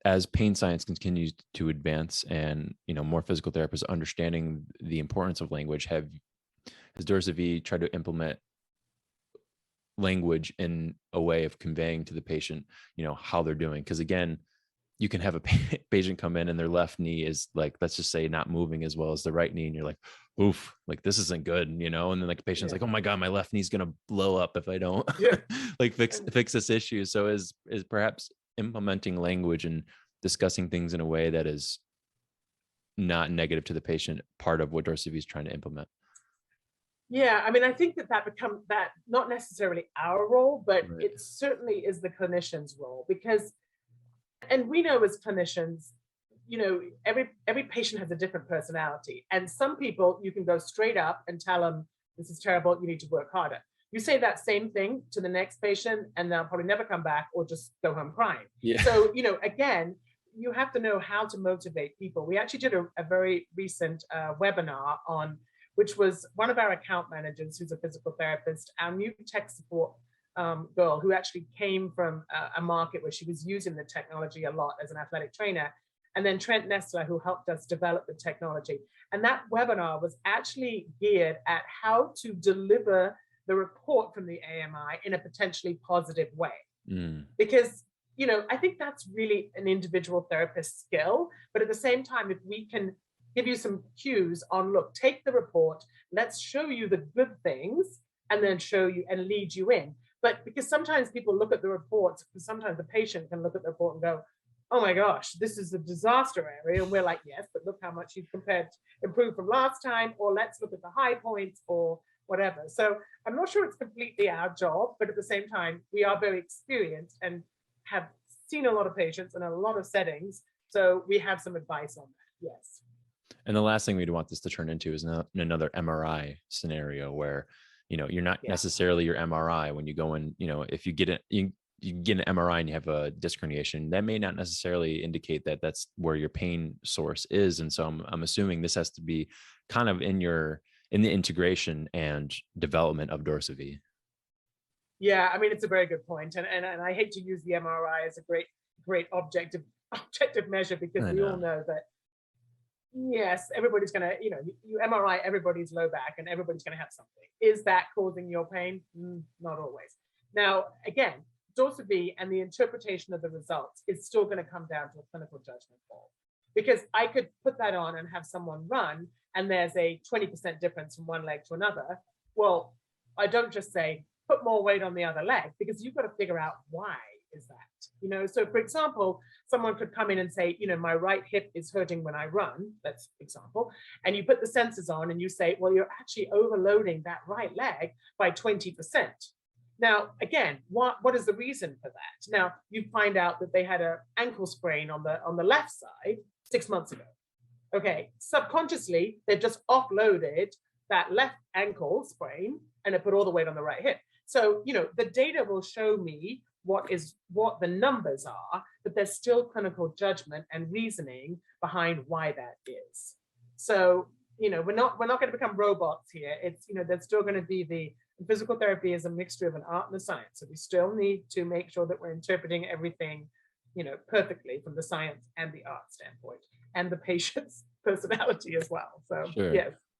as pain science continues to advance and, more physical therapists understanding the importance of language, has dorsaVi tried to implement language in a way of conveying to the patient, how they're doing? Because again, you can have a patient come in and their left knee is like, let's just say, not moving as well as the right knee. And you're like, oof, like this isn't good, and then like the patient's like, oh my God, my left knee's going to blow up if I don't like fix this issue. So is perhaps implementing language and discussing things in a way that is not negative to the patient part of what dorsaVi is trying to implement? Yeah, I mean, I think that becomes that not necessarily our role, but Right. it certainly is the clinician's role, because, and we know as clinicians, every patient has a different personality, and some people you can go straight up and tell them, this is terrible, you need to work harder. You say that same thing to the next patient and they'll probably never come back or just go home crying. Yeah. So, again, you have to know how to motivate people. We actually did a very recent webinar on, which was one of our account managers, who's a physical therapist, our new tech support girl, who actually came from a market where she was using the technology a lot as an athletic trainer, and then Trent Nestler, who helped us develop the technology. And that webinar was actually geared at how to deliver the report from the AMI in a potentially positive way. Because, I think that's really an individual therapist skill. But at the same time, if we can give you some cues on, look, take the report, let's show you the good things, and then show you and lead you in. But because sometimes people look at the reports, because sometimes the patient can look at the report and go, oh my gosh, this is a disaster area. And we're like, yes, but look how much you've improved from last time, or let's look at the high points or whatever. So I'm not sure it's completely our job, but at the same time, we are very experienced and have seen a lot of patients in a lot of settings. So we have some advice on that, yes. And the last thing we'd want this to turn into is another MRI scenario where, you're not necessarily your MRI when you go in, if you get it, you get an MRI and you have a disc herniation, that may not necessarily indicate that that's where your pain source is. And so I'm assuming this has to be kind of in the integration and development of dorsaVi. Yeah, I mean, it's a very good point. And I hate to use the MRI as a great objective measure, because we all know that, yes, everybody's going to, you MRI everybody's low back and everybody's going to have something. Is that causing your pain? Not always. Now, again, dorsaVi and the interpretation of the results is still going to come down to a clinical judgment call, because I could put that on and have someone run and there's a 20% difference from one leg to another. Well, I don't just say, put more weight on the other leg, because you've got to figure out why is that, So for example, someone could come in and say, my right hip is hurting when I run, that's example, and you put the sensors on and you say, well, you're actually overloading that right leg by 20%. Now, again, what is the reason for that? Now, you find out that they had an ankle sprain on the left side 6 months ago. Okay, subconsciously, they've just offloaded that left ankle sprain and they put all the weight on the right hip. So, the data will show me what the numbers are, but there's still clinical judgment and reasoning behind why that is. So, we're not going to become robots here. It's, there's still going to be the physical therapy is a mixture of an art and a science. So we still need to make sure that we're interpreting everything, perfectly from the science and the art standpoint, and the patient's personality as well. So, Sure. Yes.